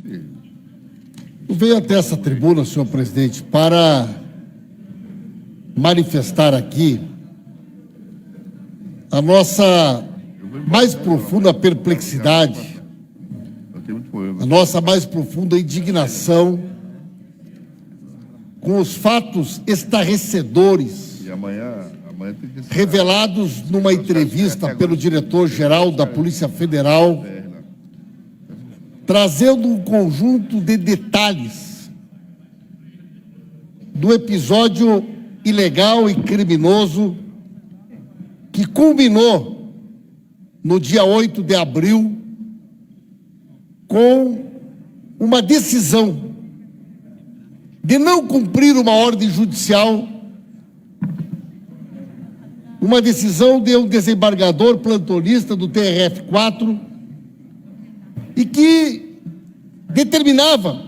Eu venho até essa tribuna, senhor presidente, para manifestar aqui a nossa mais profunda perplexidade, a nossa mais profunda indignação com os fatos estarrecedores revelados numa entrevista pelo diretor-geral da Polícia Federal, trazendo um conjunto de detalhes do episódio ilegal e criminoso que culminou no dia 8 de abril com uma decisão de não cumprir uma ordem judicial, uma decisão de um desembargador plantonista do TRF4 e que determinava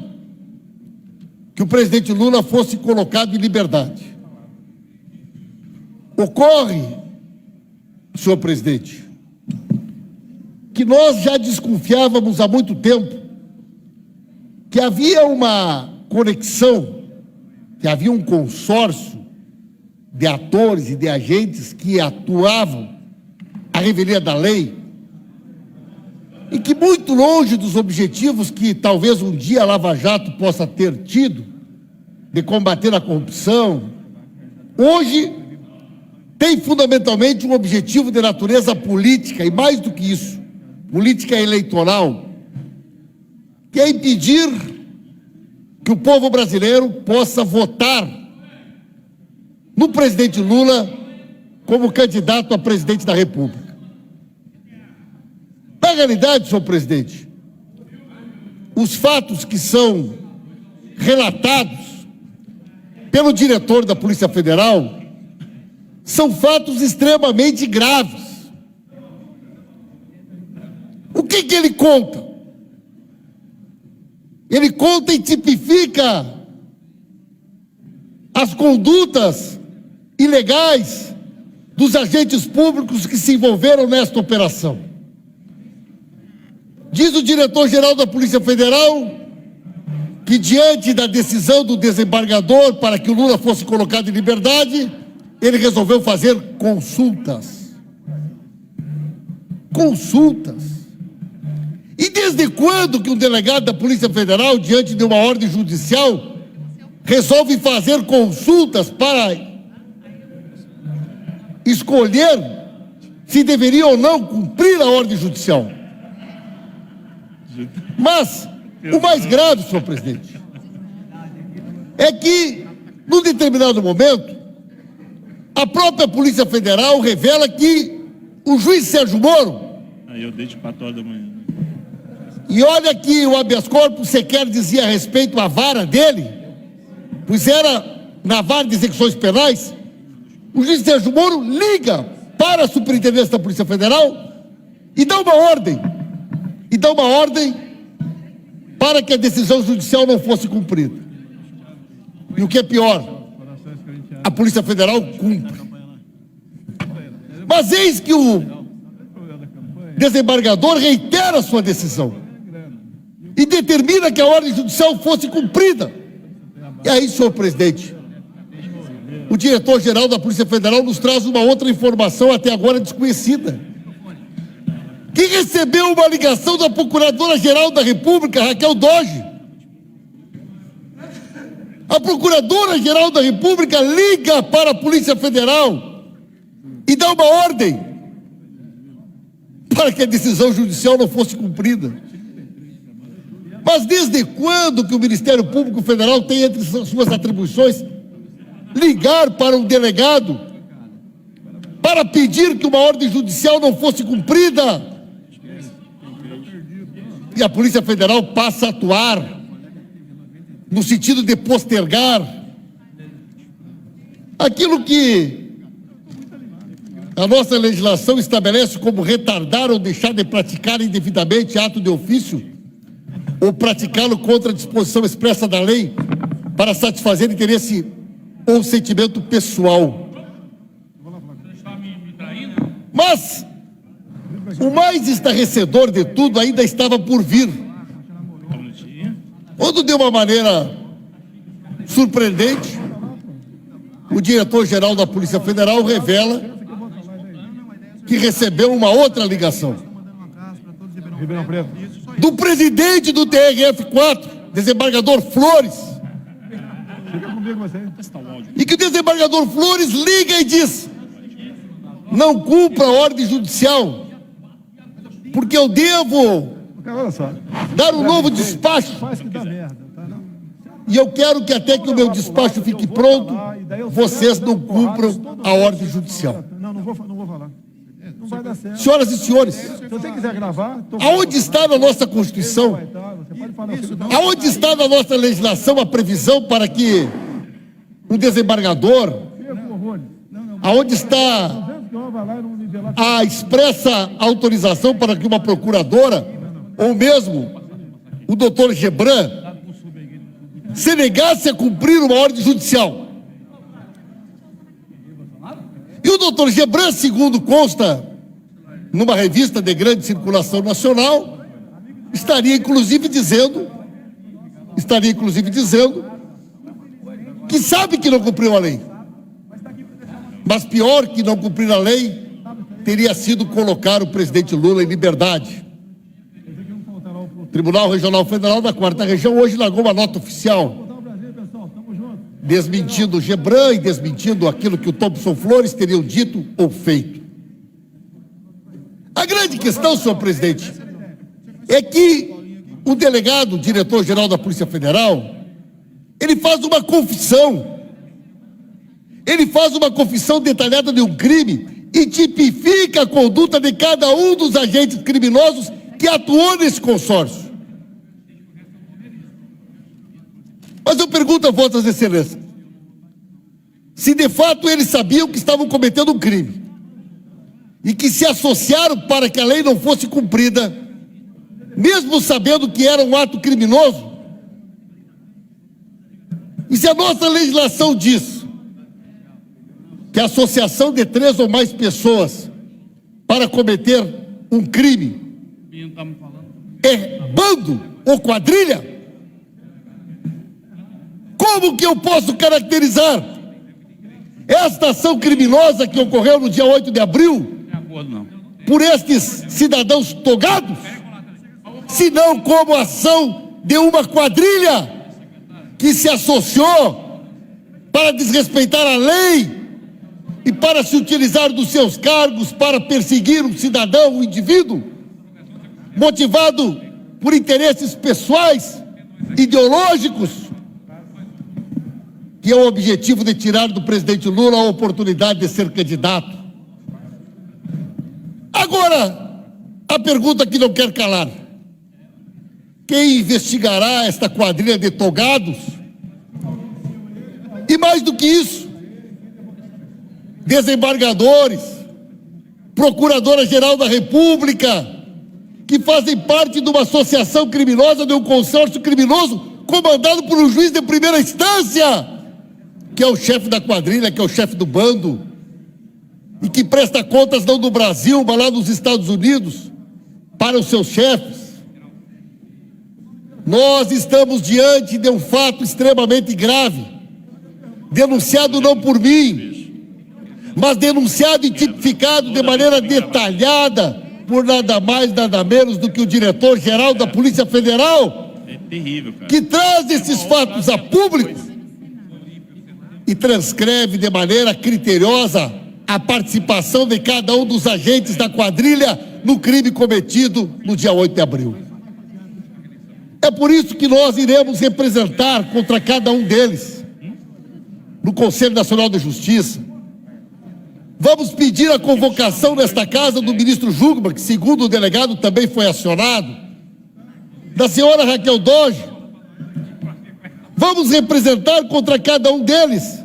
que o presidente Lula fosse colocado em liberdade. Ocorre, senhor presidente, que nós já desconfiávamos há muito tempo que havia uma conexão, que havia um consórcio de atores e de agentes que atuavam à revelia da lei e que, muito longe dos objetivos que talvez um dia a Lava Jato possa ter tido de combater a corrupção, hoje tem fundamentalmente um objetivo de natureza política e, mais do que isso, política eleitoral, que é impedir que o povo brasileiro possa votar no presidente Lula como candidato a presidente da República. Na realidade, senhor presidente, os fatos que são relatados pelo diretor da Polícia Federal são fatos extremamente graves. O que ele conta? Ele conta e tipifica as condutas ilegais dos agentes públicos que se envolveram nesta operação. Diz o diretor-geral da Polícia Federal que, diante da decisão do desembargador para que o Lula fosse colocado em liberdade, ele resolveu fazer consultas. Consultas. E desde quando que um delegado da Polícia Federal, diante de uma ordem judicial, resolve fazer consultas para escolher se deveria ou não cumprir a ordem judicial? Mas o mais grave, senhor presidente, é que, num determinado momento, a própria Polícia Federal revela que o juiz Sérgio Moro... Eu deixo 4 horas da manhã. E olha que o habeas corpus sequer dizia a respeito à vara dele, pois era na vara de execuções penais. O juiz Sérgio Moro liga para a Superintendência da Polícia Federal e dá uma ordem. Para que a decisão judicial não fosse cumprida. E o que é pior, a Polícia Federal cumpre. Mas eis que o desembargador reitera sua decisão e determina que a ordem judicial fosse cumprida. E aí, senhor presidente, o diretor-geral da Polícia Federal nos traz uma outra informação até agora desconhecida, que recebeu uma ligação da Procuradora-Geral da República, Raquel Dodge. A Procuradora-Geral da República liga para a Polícia Federal e dá uma ordem para que a decisão judicial não fosse cumprida. Mas desde quando que o Ministério Público Federal tem entre suas atribuições ligar para um delegado para pedir que uma ordem judicial não fosse cumprida? E a Polícia Federal passa a atuar no sentido de postergar aquilo que a nossa legislação estabelece como retardar ou deixar de praticar indevidamente ato de ofício ou praticá-lo contra a disposição expressa da lei para satisfazer interesse ou sentimento pessoal. Mas o mais estarrecedor de tudo ainda estava por vir. Quando, de uma maneira surpreendente, o diretor-geral da Polícia Federal revela que recebeu uma outra ligação do presidente do TRF4, desembargador Flores, e que o desembargador Flores liga e diz: não cumpra a ordem judicial, porque eu devo dar um novo despacho, e eu quero que até que o meu despacho fique pronto, vocês não cumpram a ordem judicial. Não vou falar. Não vai dar certo. Senhoras e senhores, Se você quiser gravar... aonde está na nossa Constituição, aonde está na nossa legislação a previsão para que um desembargador, aonde está a expressa autorização para que uma procuradora, ou mesmo o doutor Gebran, se negasse a cumprir uma ordem judicial? E o doutor Gebran, segundo consta numa revista de grande circulação nacional, estaria inclusive dizendo que sabe que não cumpriu a lei. Mas pior que não cumprir a lei teria sido colocar o presidente Lula em liberdade. O Tribunal Regional Federal da 4ª Região hoje largou uma nota oficial desmentindo o Gebran e desmentindo aquilo que o Thompson Flores teriam dito ou feito. A grande questão, senhor presidente, é que o delegado, o diretor-geral da Polícia Federal, ele faz uma confissão. Ele faz uma confissão detalhada de um crime e tipifica a conduta de cada um dos agentes criminosos que atuou nesse consórcio. Mas eu pergunto a vossas excelências, se de fato eles sabiam que estavam cometendo um crime e que se associaram para que a lei não fosse cumprida, mesmo sabendo que era um ato criminoso, e se a nossa legislação diz que a associação de 3 ou mais pessoas para cometer um crime é bando ou quadrilha, como que eu posso caracterizar esta ação criminosa que ocorreu no dia 8 de abril por estes cidadãos togados, se não como ação de uma quadrilha que se associou para desrespeitar a lei e para se utilizar dos seus cargos para perseguir um cidadão, um indivíduo, motivado por interesses pessoais, ideológicos, que é o objetivo de tirar do presidente Lula a oportunidade de ser candidato. Agora, a pergunta que não quer calar: quem investigará esta quadrilha de togados? E mais do que isso, desembargadores, Procuradora-Geral da República, que fazem parte de uma associação criminosa, de um consórcio criminoso, comandado por um juiz de primeira instância, que é o chefe da quadrilha, que é o chefe do bando, e que presta contas não do Brasil, mas lá nos Estados Unidos, para os seus chefes. Nós estamos diante de um fato extremamente grave, denunciado não por mim, mas denunciado e tipificado de maneira detalhada por nada mais, nada menos do que o diretor-geral da Polícia Federal, que traz esses fatos a público e transcreve de maneira criteriosa a participação de cada um dos agentes da quadrilha no crime cometido no dia 8 de abril. É por isso que nós iremos representar contra cada um deles no Conselho Nacional de Justiça. Vamos pedir a convocação nesta casa do ministro Jungmann, que segundo o delegado também foi acionado, da senhora Raquel Doge. Vamos representar contra cada um deles.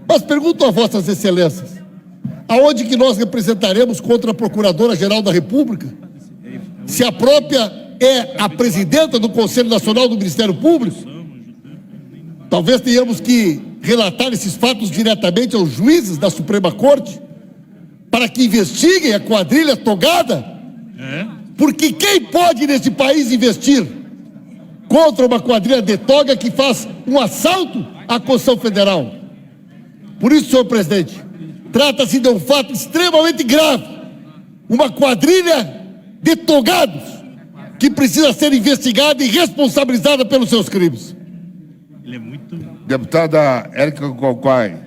Mas pergunto a vossas excelências, aonde que nós representaremos contra a Procuradora-Geral da República? Se a própria é a presidenta do Conselho Nacional do Ministério Público? Talvez tenhamos que relatar esses fatos diretamente aos juízes da Suprema Corte, para que investiguem a quadrilha togada? Porque quem pode nesse país investir contra uma quadrilha de toga que faz um assalto à Constituição Federal. Por isso, senhor presidente, trata-se de um fato extremamente grave. Uma quadrilha de togados que precisa ser investigada e responsabilizada pelos seus crimes. Ele é muito... Deputada Érica Cocai.